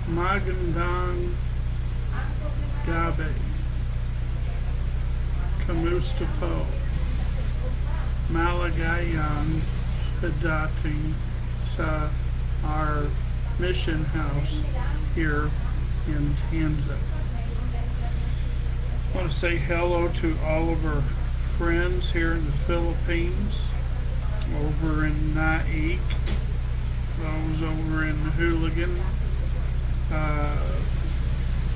Magog, Gabe, Kamustapo, Malagayan, Hadating, Sa, our mission house here in Tanzania. I want to say hello to all of our friends here in the Philippines, over in Naik, those over in Hooligan,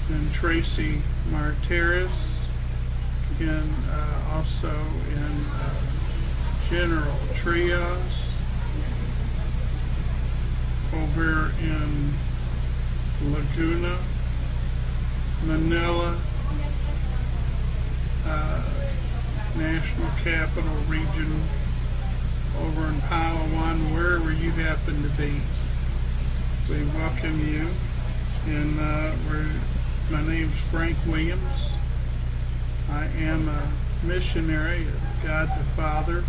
and Tracy Martires, and also in General Trias, over in Laguna, Manila, National Capital Region, over in Palawan, wherever you happen to be. We welcome you, and my name's Frank Williams. I am a missionary of God the Father,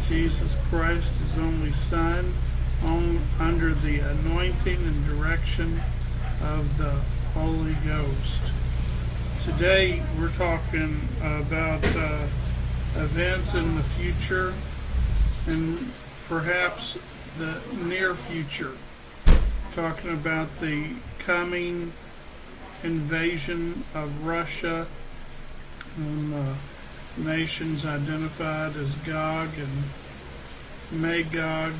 Jesus Christ, His only Son, under the anointing and direction of the Holy Ghost. Today we're talking about events in the future and perhaps the near future. Talking about the coming invasion of Russia and nations identified as Gog and Magog,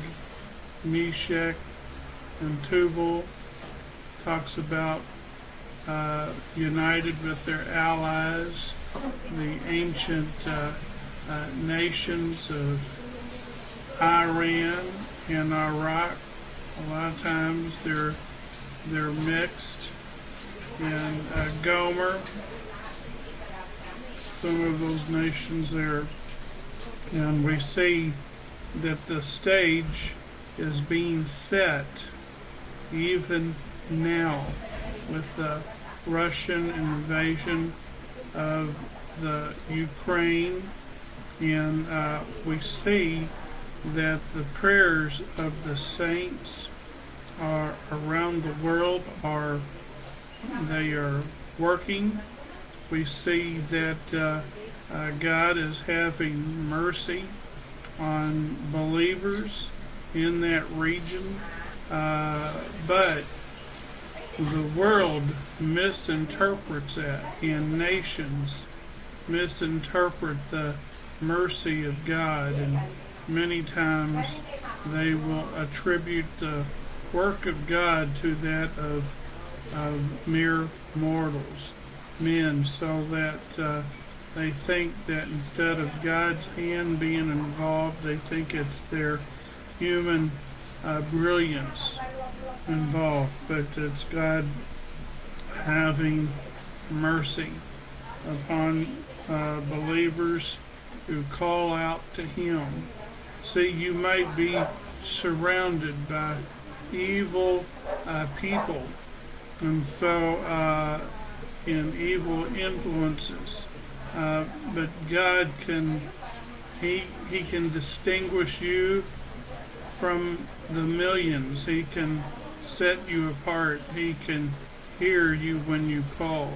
Meshech and Tubal. Talks about united with their allies, the ancient nations of Iran and Iraq. A lot of times they're mixed. And Gomer, some of those nations there. And we see that the stage is being set even now with the Russian invasion of the Ukraine, and we see that the prayers of the saints are around the world are working. We see that God is having mercy on believers in that region, but the world misinterprets that, and nations misinterpret the mercy of God, and many times they will attribute the work of God to that of mere mortals, men, so that they think that instead of God's hand being involved, they think it's their human brilliance involved, but it's God having mercy upon believers who call out to Him. See, you might be surrounded by evil people, and so in evil influences, but God can He can distinguish you from the millions. He can set you apart. He can hear you when you call.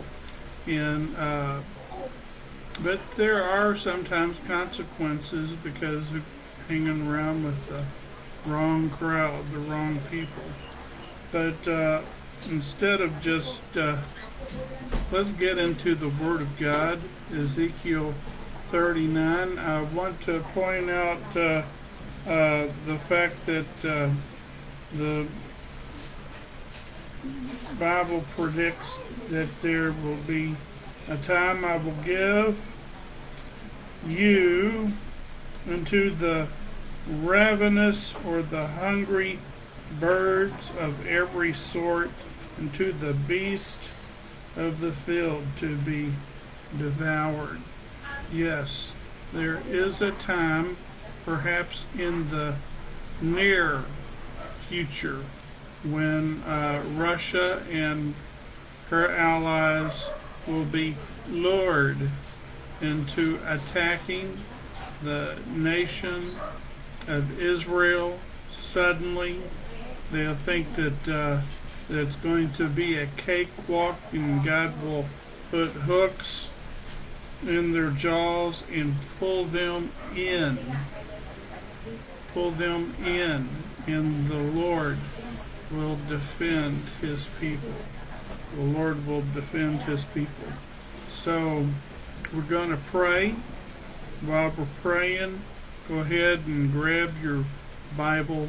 And but there are sometimes consequences because of hanging around with the wrong crowd, the wrong people. But instead of just let's get into the Word of God, Ezekiel 39. I want to point out the fact that the Bible predicts that there will be a time I will give you into the ravenous or the hungry birds of every sort, and to the beast of the field to be devoured. Yes, there is a time, perhaps in the near future, when Russia and her allies will be lured into attacking the nation of Israel suddenly. They'll think that It's going to be a cakewalk, and God will put hooks in their jaws and pull them in. Pull them in, and the Lord will defend his people. The Lord will defend his people. So we're going to pray. While we're praying, go ahead and grab your Bible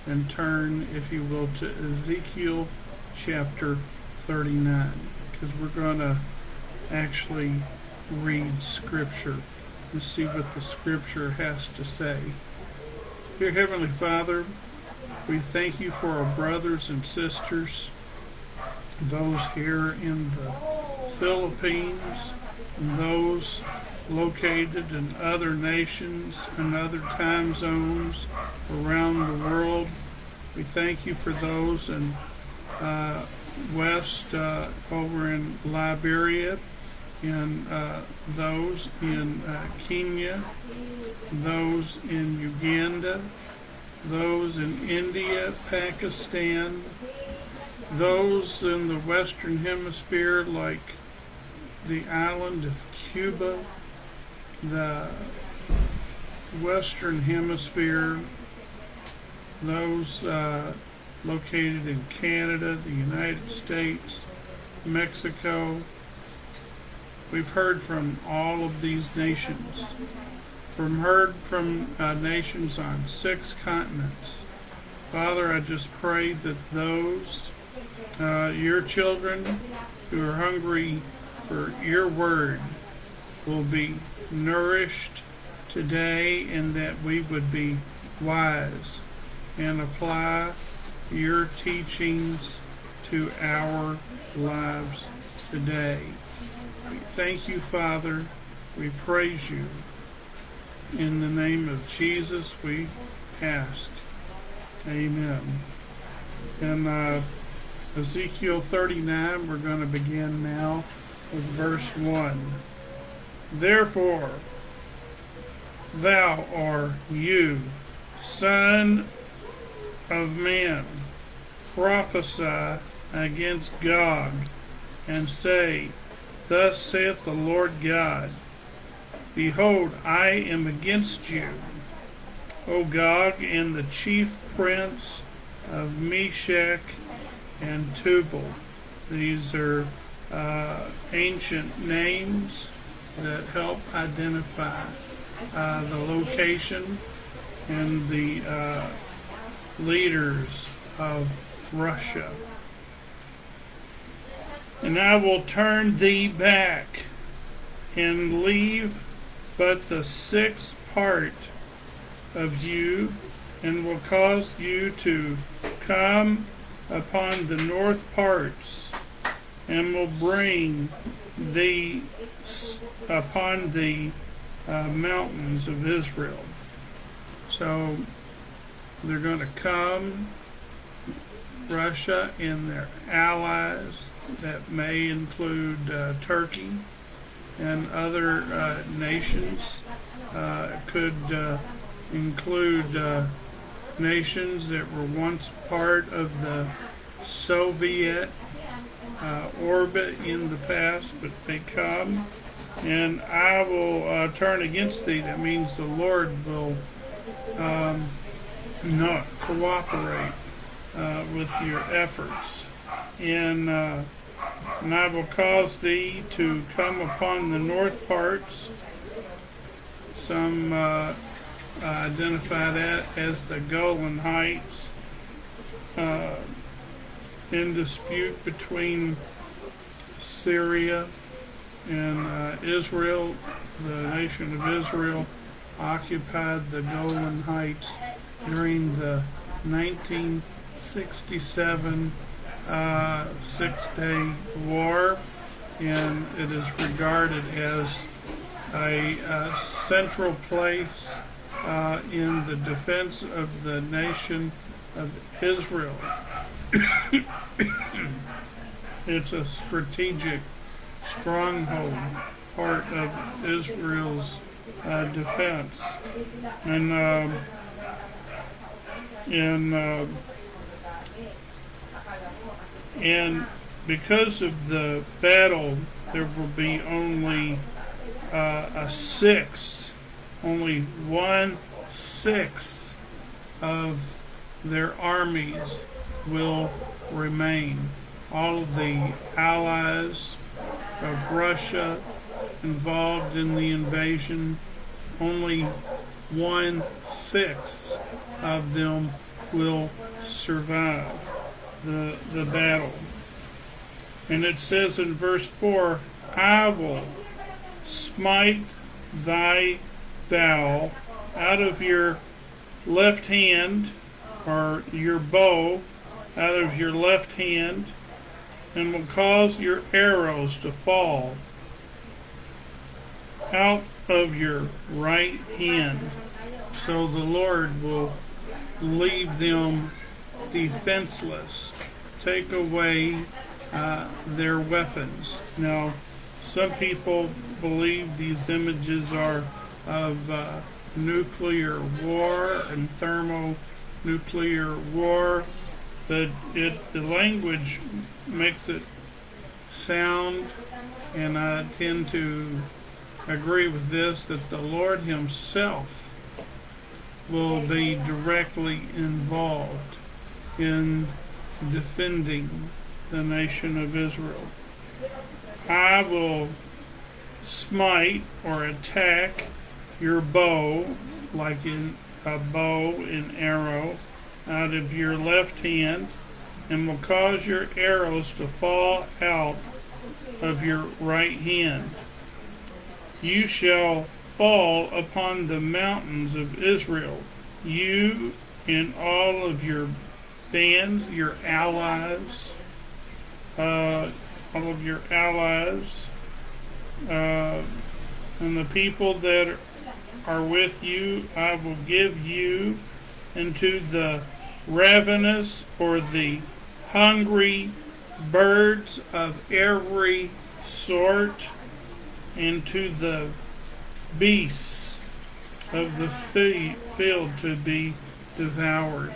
and turn, if you will, to Ezekiel Chapter 39, because we're going to actually read Scripture and see what the Scripture has to say. Dear Heavenly Father, we thank you for our brothers and sisters, those here in the Philippines, and those located in other nations and other time zones around the world. We thank you for those in west over in Liberia, and those in Kenya, those in Uganda, those in India, Pakistan, those in the Western Hemisphere like the island of Cuba, the Western Hemisphere, those located in Canada, the United States, Mexico. We've heard from all of these nations. Heard from nations on 6 continents. Father, I just pray that those, your children who are hungry for your word, will be nourished today, and that we would be wise and apply your teachings to our lives today. We thank you, Father. We praise you. In the name of Jesus, we ask. Amen. In Ezekiel 39, we're going to begin now with verse 1. Therefore, thou art you, son of man, prophesy against Gog, and say, Thus saith the Lord God, Behold, I am against you, O Gog, and the chief prince of Meshech and Tubal. These are ancient names that help identify the location and the leaders of Russia. And I will turn thee back and leave but the 6th part of you, and will cause you to come upon the north parts, and will bring thee upon the mountains of Israel. So they're going to come, Russia and their allies, that may include Turkey and other nations. Could include nations that were once part of the Soviet orbit in the past, but they come, and I will turn against thee. That means the Lord will not cooperate with your efforts. And I will cause thee to come upon the north parts. Some identify that as the Golan Heights, in dispute between Syria and Israel. The nation of Israel occupied the Golan Heights during the 1967 Six-Day War, and it is regarded as a central place in the defense of the nation of Israel. It's a strategic stronghold, part of Israel's defense. And And because of the battle, there will be only a sixth, only 1/6 of their armies will remain. All of the allies of Russia involved in the invasion, only 1/6 of them will survive the battle. And it says in verse 4, I will smite thy bow out of your left hand, or your bow out of your left hand, and will cause your arrows to fall out of your right hand. So the Lord will leave them defenseless, take away their weapons. Now, some people believe these images are of nuclear war and thermonuclear war, but the language makes it sound, and I tend to agree with this, that the Lord himself will be directly involved in defending the nation of Israel. I will smite or attack your bow, like in a bow and arrow, out of your left hand, and will cause your arrows to fall out of your right hand. You shall fall upon the mountains of Israel, you and all of your bands, your allies, and the people that are with you. I will give you into the ravenous, or the hungry birds of every sort, and to the beasts of the field to be devoured.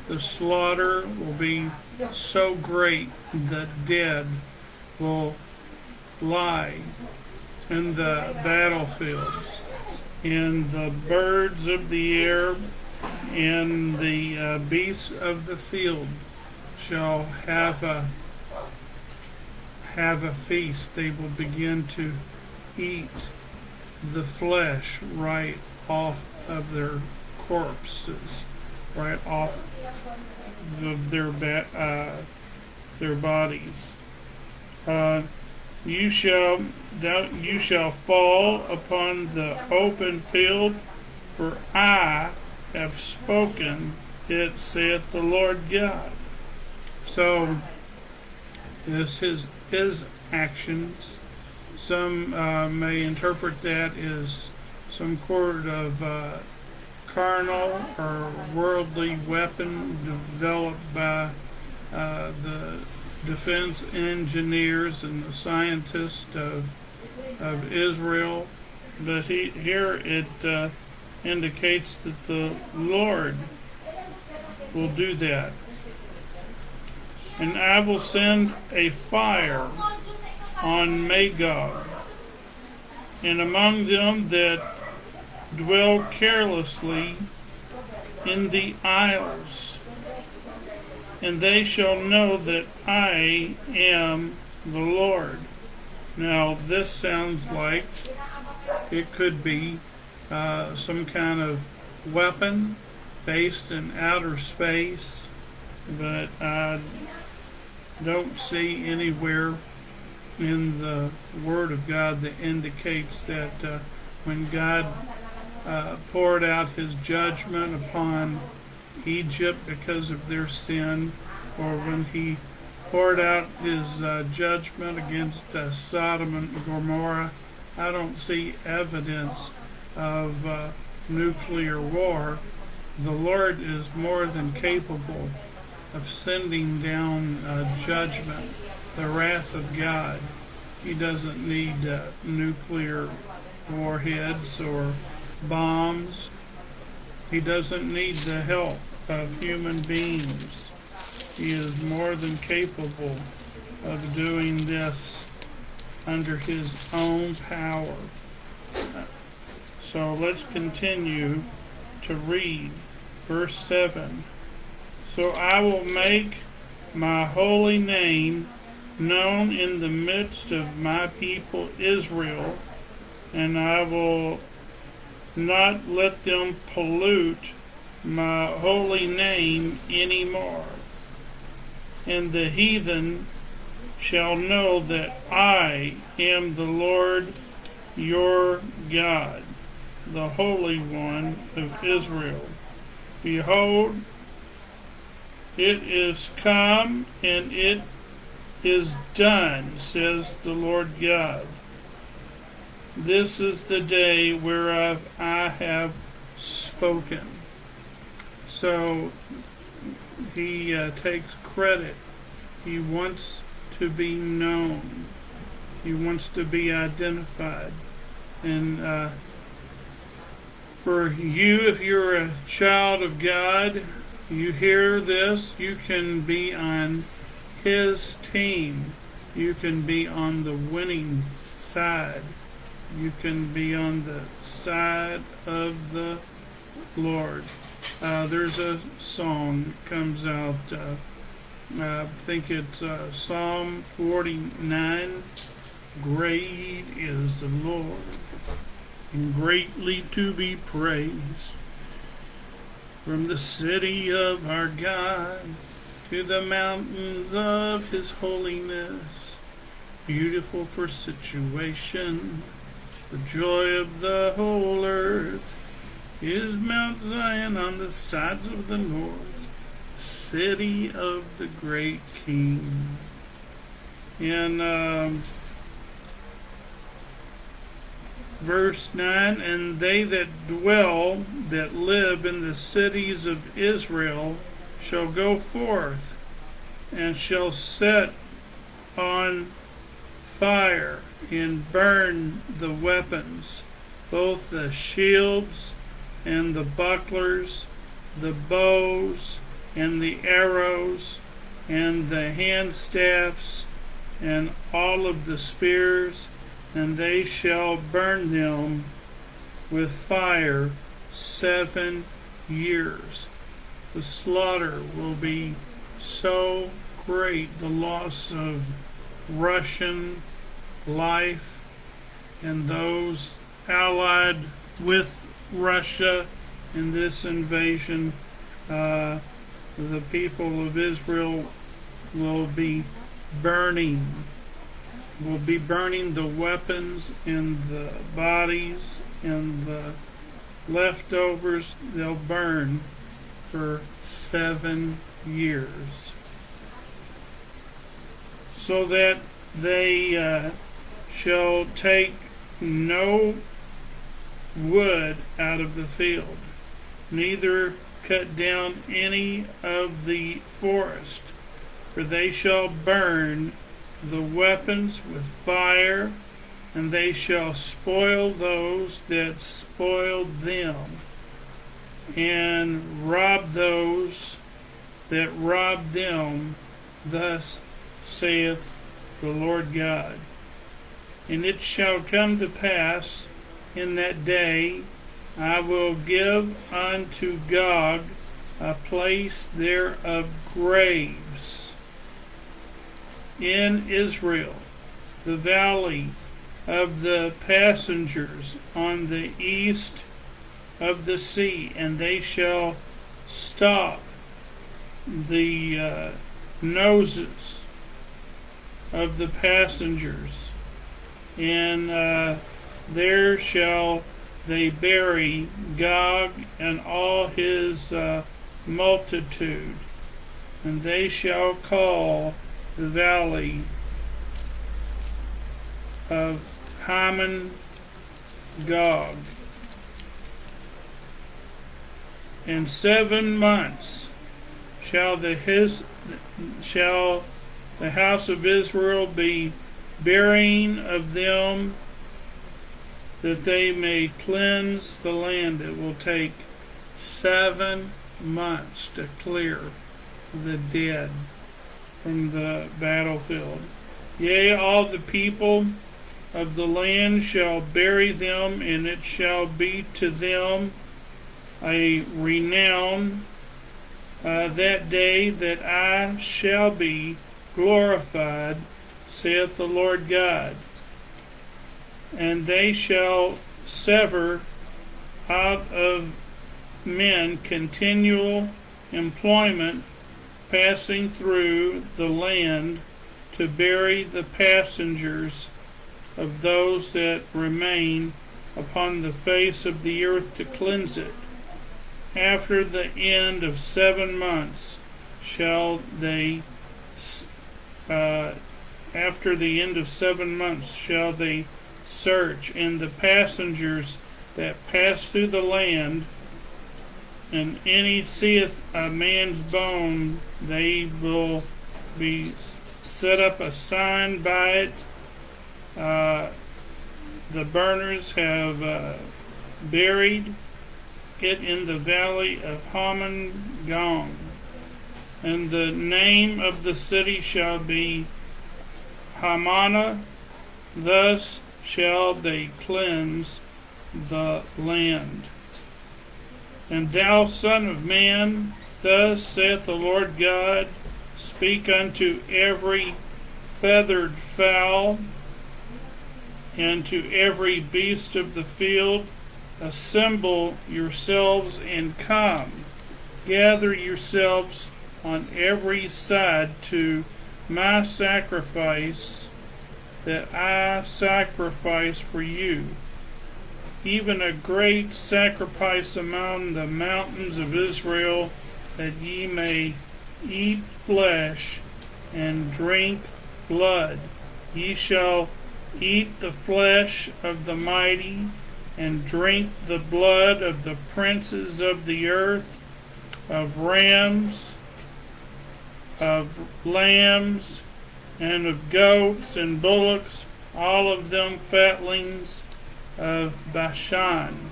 The slaughter will be so great that dead will lie in the battlefields, and the birds of the air and the beasts of the field shall have a feast. They will begin to eat the flesh right off of their corpses, right off of their bodies. You shall fall upon the open field, for I have spoken it, saith the Lord God. So it's his actions. Some may interpret that as some sort of carnal or worldly weapon developed by the defense engineers and the scientists of Israel. But here it indicates that the Lord will do that. And I will send a fire on Magog, and among them that dwell carelessly in the isles, and they shall know that I am the Lord. Now, this sounds like it could be some kind of weapon based in outer space, but I don't see anywhere in the Word of God that indicates that when God poured out his judgment upon Egypt because of their sin, or when he poured out his judgment against Sodom and Gomorrah, I don't see evidence of nuclear war. The Lord is more than capable of sending down judgment, the wrath of God. He doesn't need nuclear warheads or bombs. He doesn't need the help of human beings. He is more than capable of doing this under his own power. So let's continue to read verse 7. So I will make my holy name known in the midst of my people Israel, and I will not let them pollute my holy name anymore. And the heathen shall know that I am the Lord your God, the Holy One of Israel. Behold, it is come and it is done, says the Lord God. This is the day whereof I have spoken. So he takes credit. He wants to be known. He wants to be identified. And for you, if you're a child of God, you hear this, you can be on his team. You can be on the winning side. You can be on the side of the Lord. There's a song that comes out, I think it's Psalm 49. Great is the Lord, and greatly to be praised. From the city of our God to the mountains of his holiness, beautiful for situation, the joy of the whole earth is Mount Zion on the sides of the north, city of the great King. And verse 9, and they that live in the cities of Israel shall go forth and shall set on fire and burn the weapons, both the shields and the bucklers, the bows and the arrows and the handstaffs and all of the spears, and they shall burn them with fire 7 years. The slaughter will be so great, the loss of Russian life and those allied with Russia in this invasion. The people of Israel will be burning the weapons and the bodies and the leftovers. They'll burn for 7 years, so that they shall take no wood out of the field, neither cut down any of the forest, for they shall burn the weapons with fire, and they shall spoil those that spoiled them, and rob those that robbed them. Thus saith the Lord God. And it shall come to pass in that day, I will give unto Gog a place there of graves in Israel, the valley of the passengers on the east of the sea, and they shall stop the noses of the passengers, and there shall they bury Gog and all his multitude, and they shall call the valley of Hamon Gog. In 7 months shall the house of Israel be burying of them, that they may cleanse the land. It will take 7 months to clear the dead. from the battlefield. Yea, all the people of the land shall bury them, and it shall be to them a renown that day that I shall be glorified, saith the Lord God. And they shall sever out of men continual employment, passing through the land to bury the passengers of those that remain upon the face of the earth, to cleanse it. After the end of 7 months shall they search, and the passengers that pass through the land, and any seeth a man's bone, they will be set up a sign by it. The burners have buried it in the valley of Magog, and the name of the city shall be Hamanah. Thus shall they cleanse the land. And thou, son of man, thus saith the Lord God, speak unto every feathered fowl, and to every beast of the field, assemble yourselves and come, gather yourselves on every side to my sacrifice that I sacrifice for you, even a great sacrifice among the mountains of Israel, that ye may eat flesh and drink blood. Ye shall eat the flesh of the mighty, and drink the blood of the princes of the earth, of rams, of lambs, and of goats and bullocks, all of them fatlings of Bashan.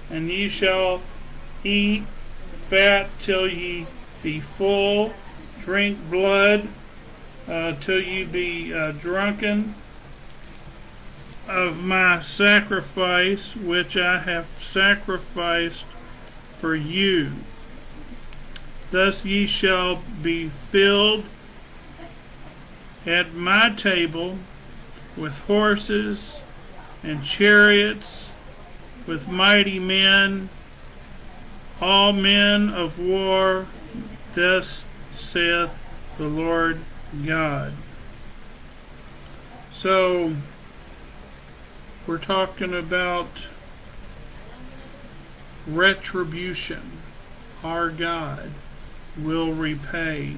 And ye shall eat fat till ye be full, drink blood till ye be drunken of my sacrifice which I have sacrificed for you. Thus ye shall be filled at my table with horses and chariots, with mighty men, all men of war. Thus saith the Lord God. So we're talking about retribution. Our God will repay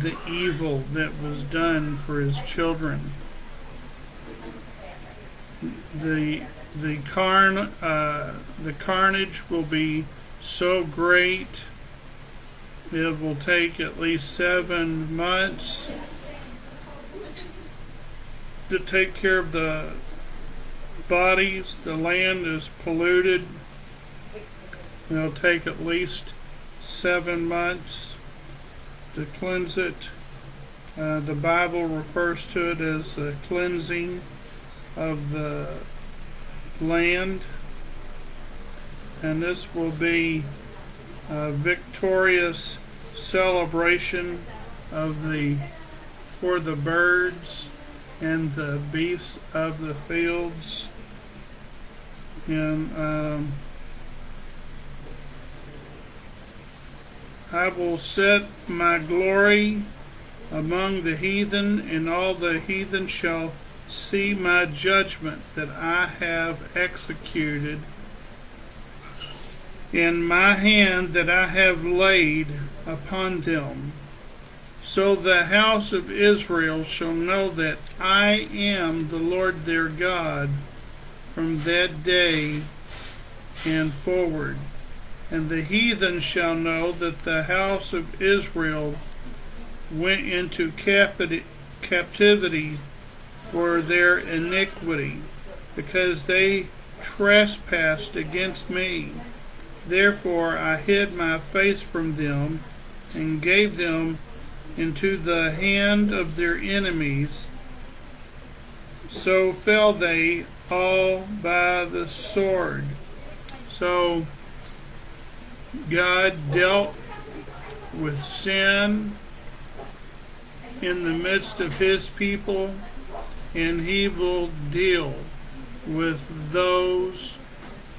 the evil that was done for his children. The carnage will be so great, it will take at least 7 months to take care of the bodies. The land is polluted. It'll take at least 7 months to cleanse it. The Bible refers to it as the cleansing of the land, and this will be a victorious celebration for the birds and the beasts of the fields. And I will set my glory among the heathen, and all the heathen shall see my judgment that I have executed in my hand, that I have laid upon them. So the house of Israel shall know that I am the Lord their God from that day and forward. And the heathen shall know that the house of Israel went into captivity for their iniquity, because they trespassed against me. Therefore I hid my face from them, and gave them into the hand of their enemies. So fell they all by the sword. So God dealt with sin in the midst of his people, and he will deal with those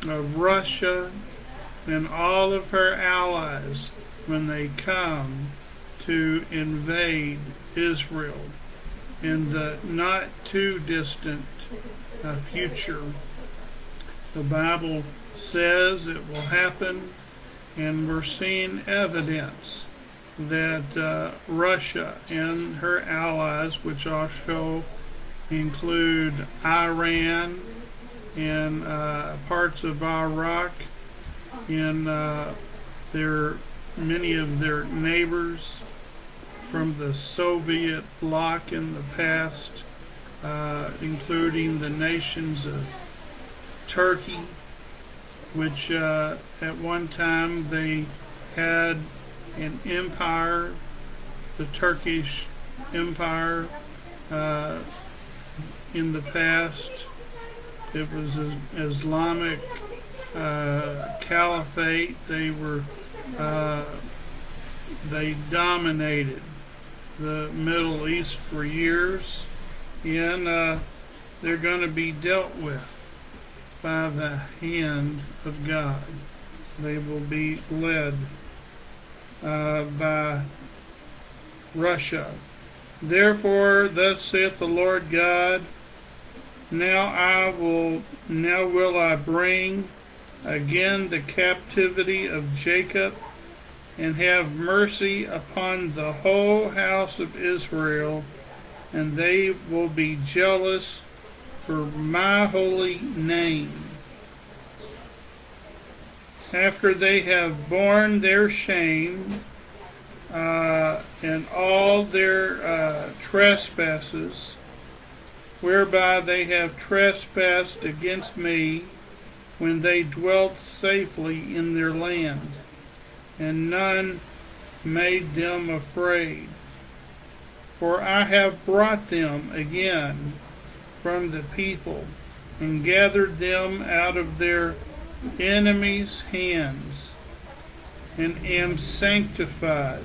of Russia and all of her allies when they come to invade Israel in the not too distant future. The Bible says it will happen, and we're seeing evidence that Russia and her allies, which also include Iran and parts of Iraq, and many of their neighbors from the Soviet bloc in the past, including the nations of Turkey, which at one time they had an empire, the Turkish Empire. In the past, it was an Islamic caliphate. They dominated the Middle East for years, and they're going to be dealt with by the hand of God. They will be led by Russia. Therefore, thus saith the Lord God, now will I bring again the captivity of Jacob, and have mercy upon the whole house of Israel, and they will be jealous for my holy name. After they have borne their shame and all their trespasses, whereby they have trespassed against me, when they dwelt safely in their land, and none made them afraid. For I have brought them again from the people, and gathered them out of their enemies' hands, and am sanctified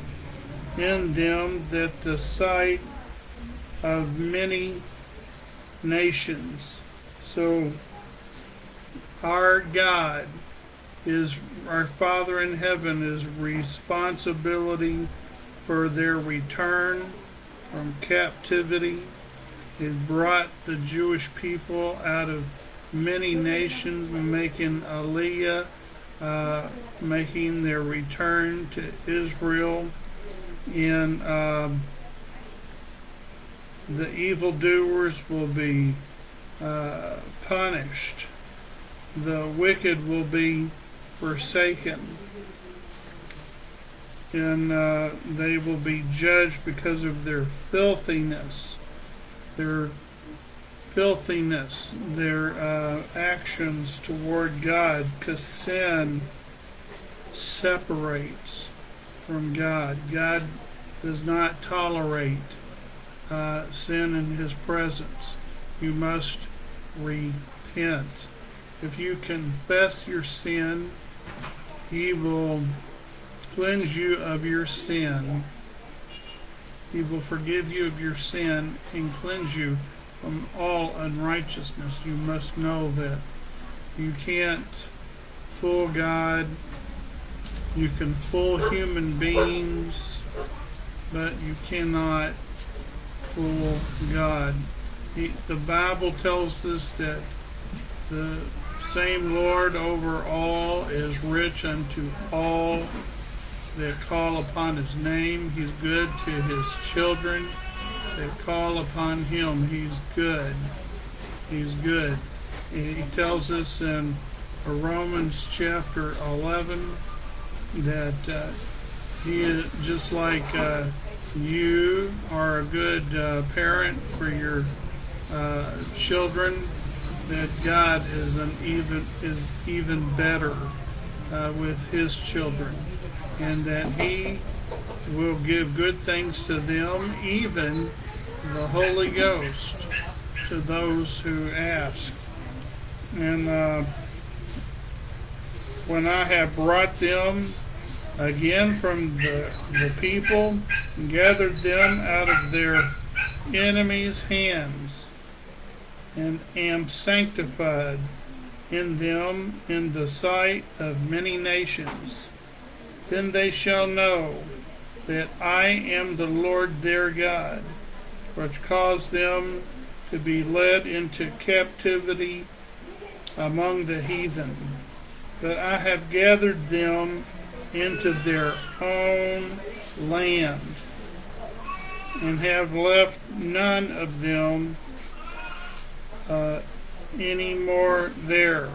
in them that the sight of many nations. So our God is, our Father in heaven, is responsibility for their return from captivity. He brought the Jewish people out of many nations, making Aliyah, making their return to Israel. And the evildoers will be punished. The wicked will be forsaken, and they will be judged because of their filthiness, their actions toward God, because sin separates from God. God does not tolerate sin in his presence. You must repent. If you confess your sin, he will cleanse you of your sin. He will forgive you of your sin and cleanse you from all unrighteousness. You must know that you can't fool God. You can fool human beings, but you cannot fool God. The Bible tells us that the same Lord over all is rich unto all that call upon his name. He's good to his children that call upon him. He's good. He's good. He tells us in Romans chapter 11 that he is just like you are a good parent for your children, that God is even better with his children, and that he will give good things to them, even the Holy Ghost, to those who ask. And when I have brought them again from the people, and gathered them out of their enemies' hands, and am sanctified in them in the sight of many nations, then they shall know that I am the Lord their God, which caused them to be led into captivity among the heathen. But I have gathered them into their own land, and have left none of them any more there.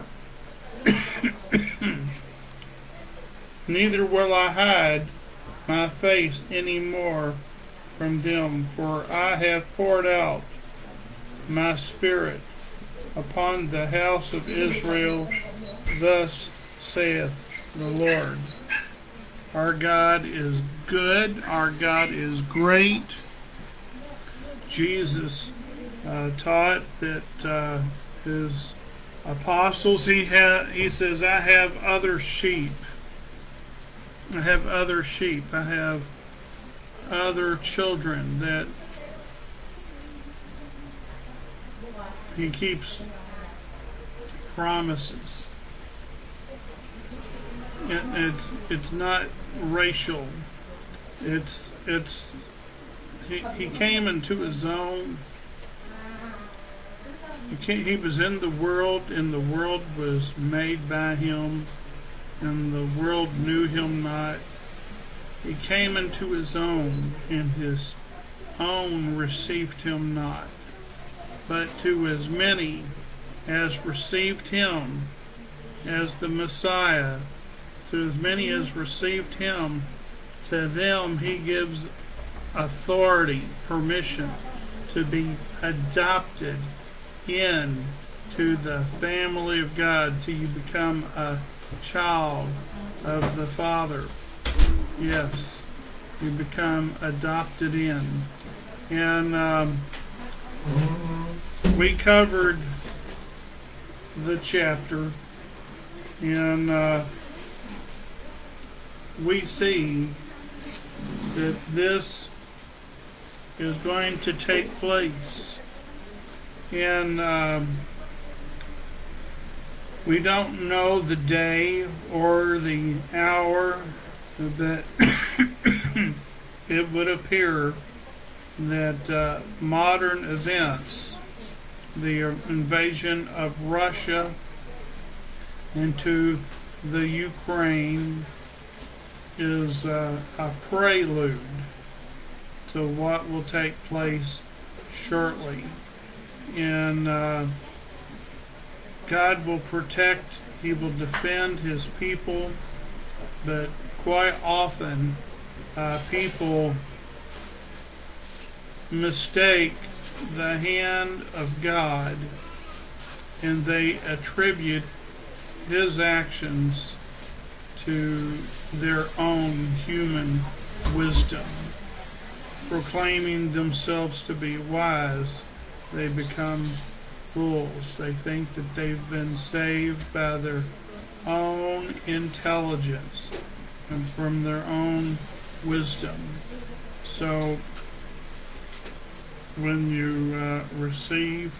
Neither will I hide my face any more from them, for I have poured out my spirit upon the house of Israel. Thus saith the Lord. Our God is good. Our God is great. Jesus taught that his apostles, he says, I have other sheep. I have other sheep. I have other children that he keeps promises. It's not racial. He came into his own. He was in the world, and the world was made by him, and the world knew him not. He came into his own, and his own received him not. But to as many as received him as the Messiah, to as many as received him, to them he gives authority, permission to be adopted into the family of God, till you become a child of the Father. Yes, you become adopted in. And we covered the chapter, and we see that this is going to take place. And we don't know the day or the hour that it would appear that modern events, the invasion of Russia into the Ukraine, is a prelude to what will take place shortly. And God will protect, he will defend his people, but quite often people mistake the hand of God, and they attribute his actions to their own human wisdom. Proclaiming themselves to be wise, they become fools. They think that they've been saved by their own intelligence and from their own wisdom. So when you receive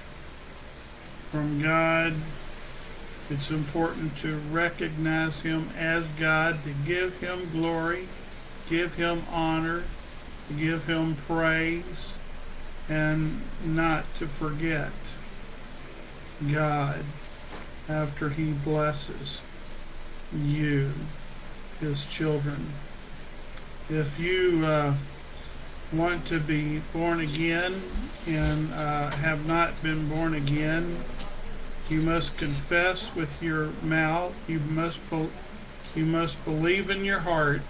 from God, it's important to recognize him as God, to give him glory, give him honor, to give him praise, and not to forget God after he blesses you, his children. If you want to be born again and have not been born again, you must confess with your mouth, you must believe in your heart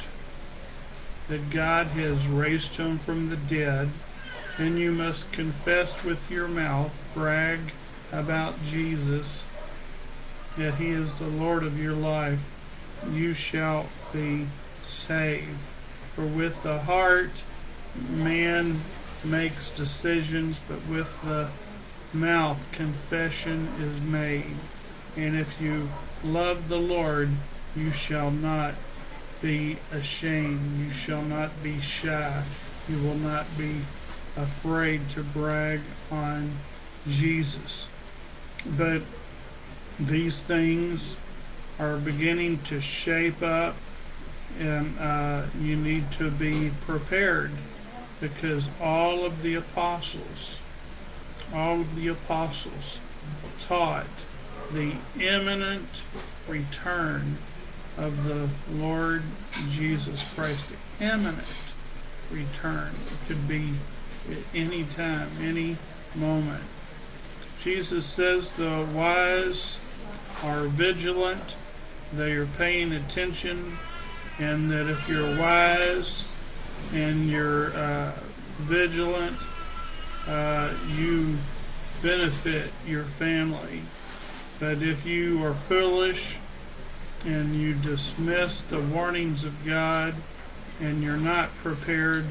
that God has raised him from the dead, and you must confess with your mouth, brag about Jesus, that he is the Lord of your life, you shall be saved. For with the heart man makes decisions, but with the mouth confession is made. And if you love the Lord, you shall not be ashamed. You shall not be shy. You will not be afraid to brag on Jesus. But these things are beginning to shape up, and you need to be prepared, because all of the apostles taught the imminent return of the Lord Jesus Christ. The imminent return. It could be at any time, any moment. Jesus says the wise are vigilant, they are paying attention, and that if you're wise and you're vigilant, you benefit your family. But if you are foolish and you dismiss the warnings of God and you're not prepared,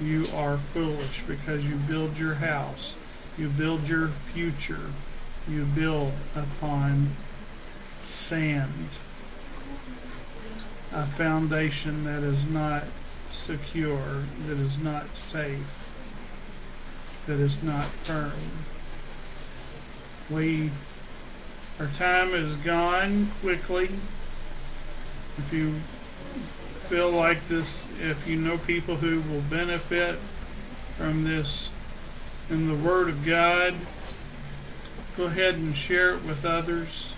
you are foolish, because you build your house, you build your future, you build upon sand, a foundation that is not secure, that is not safe, that is not firm. Our time is gone quickly. If you feel like this, if you know people who will benefit from this in the Word of God, go ahead and share it with others.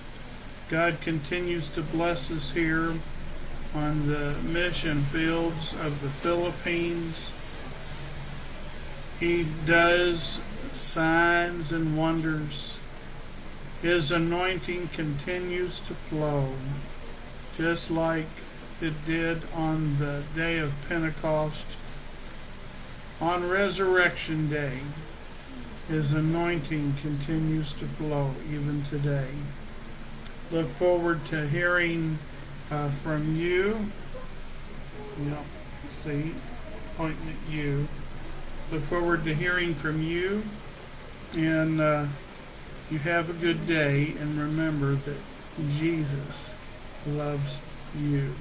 God continues to bless us here on the mission fields of the Philippines. He does signs and wonders. His anointing continues to flow, just like it did on the day of Pentecost. On Resurrection Day, His anointing continues to flow even today. Look forward to hearing from you. See, pointing at you. Look forward to hearing from you. And you have a good day. And remember that Jesus loves you.